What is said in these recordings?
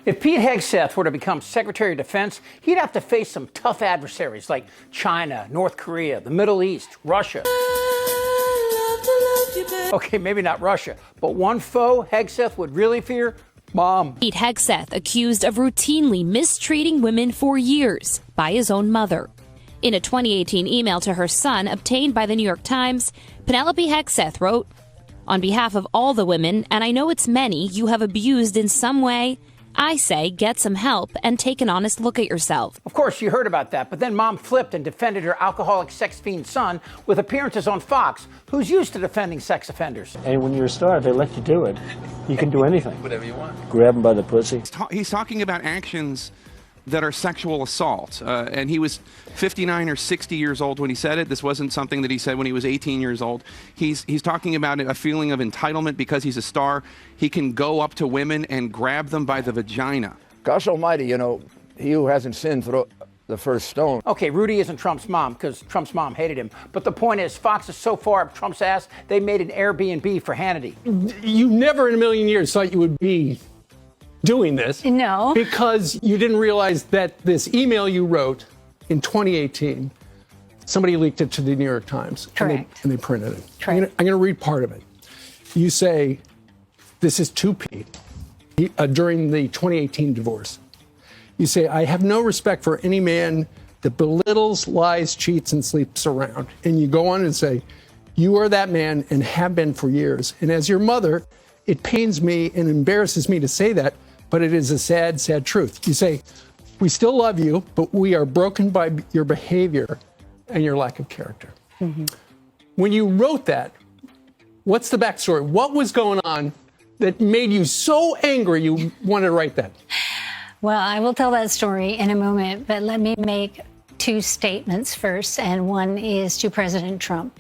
If Pete Hegseth were to become Secretary of Defense, he'd have to face some tough adversaries like China, North Korea, the Middle East, Russia. Okay, maybe not Russia, but one foe Hegseth would really fear: Mom. Pete Hegseth accused of routinely mistreating women for years by his own mother. In a 2018 email to her son obtained by the New York Times, Penelope Hegseth wrote, "On behalf of all the women, and I know it's many, you have abused in some way, I say get some help and take an honest look at yourself." Of course, you heard about that, but then Mom flipped and defended her alcoholic sex fiend son with appearances on Fox, who's used to defending sex offenders. And when you're a star, they let you do it. You can do anything. Whatever you want. Grab them by the pussy. He's talking about actions that are sexual assault. And he was 59 or 60 years old when he said it. This wasn't something that he said when he was 18 years old. He's talking about a feeling of entitlement because he's a star. He can go up to women and grab them by the vagina. Gosh almighty, you know, he who hasn't sinned throw the first stone. Okay, Rudy isn't Trump's mom because Trump's mom hated him. But the point is, Fox is so far up Trump's ass, they made an Airbnb for Hannity. You never in a million years thought you would be doing this. No. Because you didn't realize that this email you wrote in 2018, somebody leaked it to the New York Times. Correct. And they printed it. Correct. I'm going to read part of it. You say, this is to Pete, during the 2018 divorce. You say, "I have no respect for any man that belittles, lies, cheats, and sleeps around." And you go on and say, "You are that man and have been for years. And as your mother, it pains me and embarrasses me to say that, but it is a sad, sad truth." You say, "We still love you, but we are broken by your behavior and your lack of character." Mm-hmm. When you wrote that, what's the backstory? What was going on that made you so angry you wanted to write that? Well, I will tell that story in a moment, but let me make two statements first, and one is to President Trump.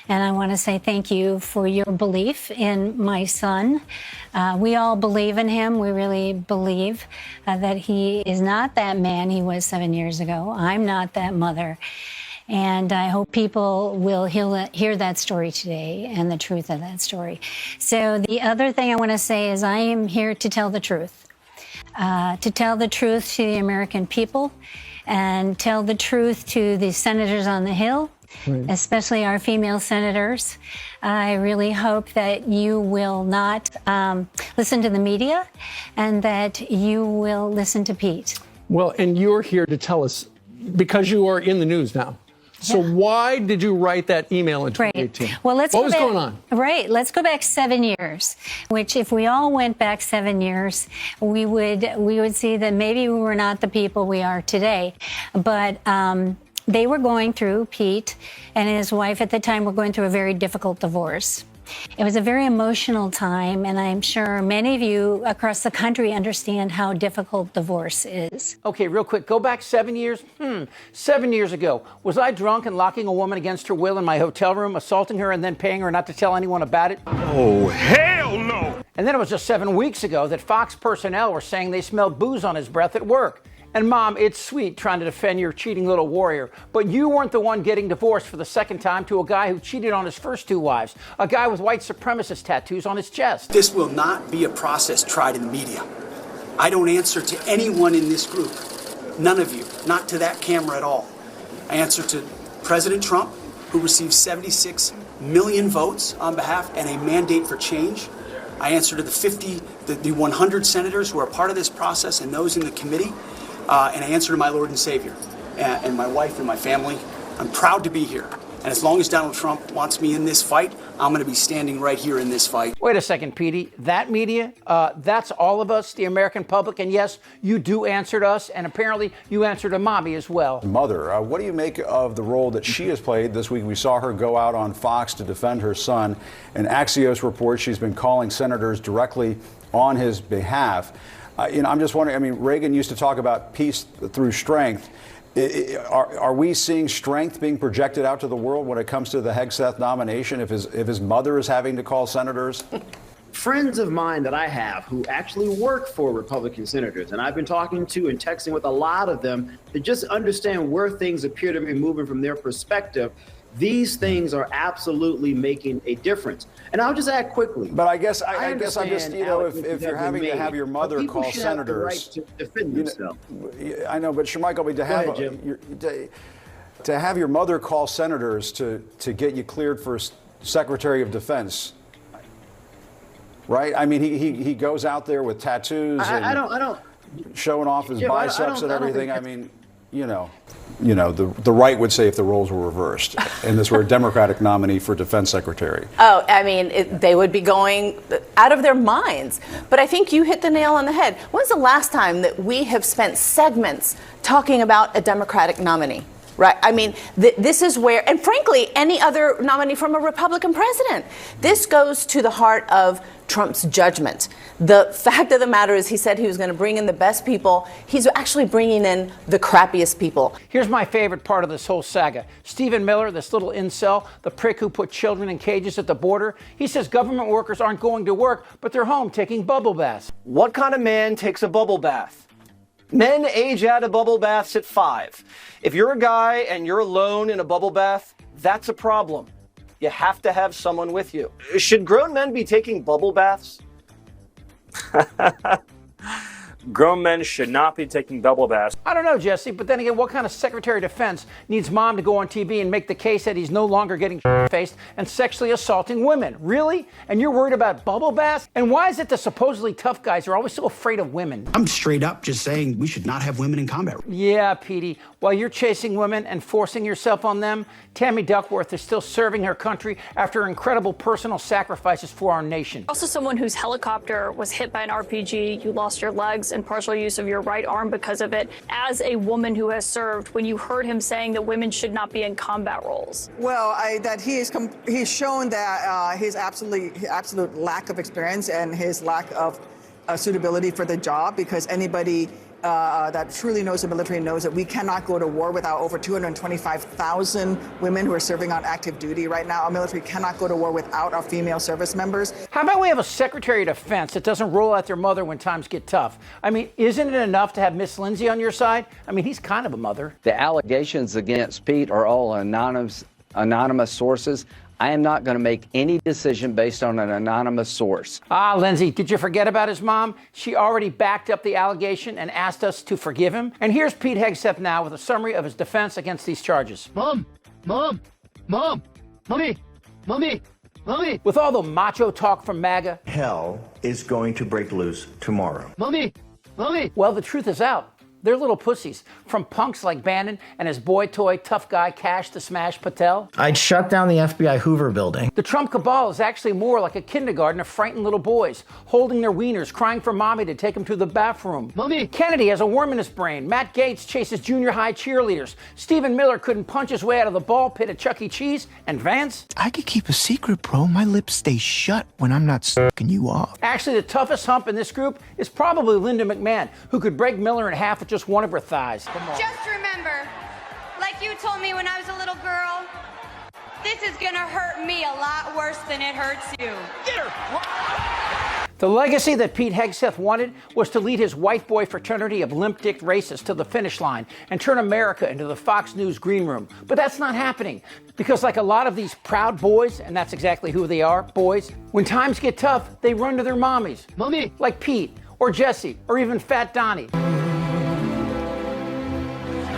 And I want to say thank you for your belief in my son. We all believe in him. We really believe that he is not that man he was 7 years ago. I'm not that mother. And I hope people will hear that story today and the truth of that story. So the other thing I want to say is I am here to tell the truth. To tell the truth to the American people and tell the truth to the senators on the Hill, right, especially our female senators. I really hope that you will not listen to the media and that you will listen to Pete. Well, and you're here to tell us, because you are in the news now. So why did you write that email in 2018? Right. Well, what was going on? Right. Let's go back 7 years, which if we all went back 7 years, we would see that maybe we were not the people we are today. But they were going through, Pete and his wife at the time were going through a very difficult divorce. It was a very emotional time, and I'm sure many of you across the country understand how difficult divorce is. Okay, real quick, go back 7 years. 7 years ago, was I drunk and locking a woman against her will in my hotel room, assaulting her and then paying her not to tell anyone about it? Oh, hell no! And then it was just 7 weeks ago that Fox personnel were saying they smelled booze on his breath at work. And Mom, it's sweet trying to defend your cheating little warrior, but you weren't the one getting divorced for the second time to a guy who cheated on his first 2 wives, a guy with white supremacist tattoos on his chest. This will not be a process tried in the media. I don't answer to anyone in this group. None of you, not to that camera at all. I answer to President Trump, who received 76 million votes on behalf and a mandate for change. I answer to the 100 senators who are part of this process and those in the committee. And I answer to my Lord and Savior and my wife and my family. I'm proud to be here. And as long as Donald Trump wants me in this fight, I'm going to be standing right here in this fight. Wait a second, Petey. That media, that's all of us, the American public. And yes, you do answer to us. And apparently you answer to Mommy as well. Mother, what do you make of the role that she has played this week? We saw her go out on Fox to defend her son. And Axios reports she's been calling senators directly on his behalf. I'm just wondering, I mean, Reagan used to talk about peace through strength. Are we seeing strength being projected out to the world when it comes to the Hegseth nomination if his mother is having to call senators? Friends of mine that I have who actually work for Republican senators, and I've been talking to and texting with a lot of them to just understand where things appear to be moving from their perspective, These things are absolutely making a difference. And I'll just add quickly. But I guess I'm just, you know, if you're having to have your mother call senators, to defend themselves. I know, but Michael, to have your mother call senators to get you cleared for Secretary of Defense, right? I mean, he goes out there with tattoos and I don't showing off his biceps and everything. I mean, you know, the right would say if the roles were reversed and this were a Democratic nominee for Defense Secretary. Oh, I mean, they would be going out of their minds. But I think you hit the nail on the head. When's the last time that we have spent segments talking about a Democratic nominee? Right. I mean, this is where, and frankly, any other nominee from a Republican president, this goes to the heart of Trump's judgment. The fact of the matter is he said he was going to bring in the best people. He's actually bringing in the crappiest people. Here's my favorite part of this whole saga. Stephen Miller, this little incel, the prick who put children in cages at the border, he says government workers aren't going to work, but they're home taking bubble baths. What kind of man takes a bubble bath? Men age out of bubble baths at 5. If you're a guy and you're alone in a bubble bath, that's a problem. You have to have someone with you. Should grown men be taking bubble baths? Grown men should not be taking bubble baths. I don't know, Jesse, but then again, what kind of Secretary of Defense needs mom to go on TV and make the case that he's no longer getting faced and sexually assaulting women? Really? And you're worried about bubble baths? And why is it the supposedly tough guys are always so afraid of women? I'm straight up just saying we should not have women in combat. Yeah, Petey. While you're chasing women and forcing yourself on them, Tammy Duckworth is still serving her country after incredible personal sacrifices for our nation. Also someone whose helicopter was hit by an RPG, you lost your legs and partial use of your right arm because of it. As a woman who has served, when you heard him saying that women should not be in combat roles? Well, he's shown that his absolute lack of experience and his lack of suitability for the job, because anybody that truly knows the military knows that we cannot go to war without over 225,000 women who are serving on active duty right now. Our military cannot go to war without our female service members. How about we have a Secretary of Defense that doesn't roll out their mother when times get tough? I mean, isn't it enough to have Miss Lindsay on your side? I mean, he's kind of a mother. The allegations against Pete are all anonymous sources. I am not going to make any decision based on an anonymous source. Ah, Lindsay, did you forget about his mom? She already backed up the allegation and asked us to forgive him. And here's Pete Hegseth now with a summary of his defense against these charges. Mommy. With all the macho talk from MAGA, hell is going to break loose tomorrow. Mommy. Well, the truth is out. They're little pussies, from punks like Bannon and his boy toy tough guy Cash to Smash Patel. I'd shut down the FBI Hoover building. The Trump cabal is actually more like a kindergarten of frightened little boys, holding their wieners, crying for mommy to take them to the bathroom. Mommy! Kennedy has a worm in his brain. Matt Gaetz chases junior high cheerleaders. Stephen Miller couldn't punch his way out of the ball pit at Chuck E. Cheese. And Vance? I could keep a secret, bro. My lips stay shut when I'm not sucking you off. Actually, the toughest hump in this group is probably Linda McMahon, who could break Miller in half with just one of her thighs. Just remember, like you told me when I was a little girl, this is gonna hurt me a lot worse than it hurts you. Get her! The legacy that Pete Hegseth wanted was to lead his white boy fraternity of limp-dicked racists to the finish line and turn America into the Fox News green room. But that's not happening, because like a lot of these proud boys, and that's exactly who they are, boys, when times get tough, they run to their mommies. Mommy! Like Pete, or Jesse, or even Fat Donnie.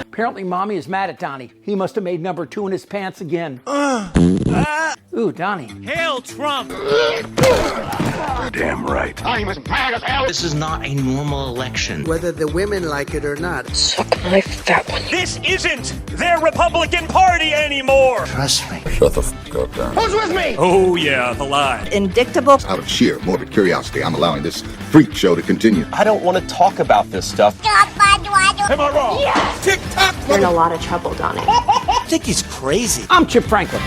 Apparently, Mommy is mad at Donnie. He must have made number 2 in his pants again. Ooh, Donnie. Hail Trump! Damn right. I'm as mad as hell. This is not a normal election. Whether the women like it or not. Suck my fat one. This isn't their Republican Party anymore! Trust me. Shut the f*** up, Darren. Who's with me? Oh, yeah, the lie. Indictable. Out of sheer morbid curiosity, I'm allowing this freak show to continue. I don't want to talk about this stuff. Am I wrong? Yes! Tick-tock! You're in a lot of trouble, Donnie. I think he's crazy. I'm Chip Franklin.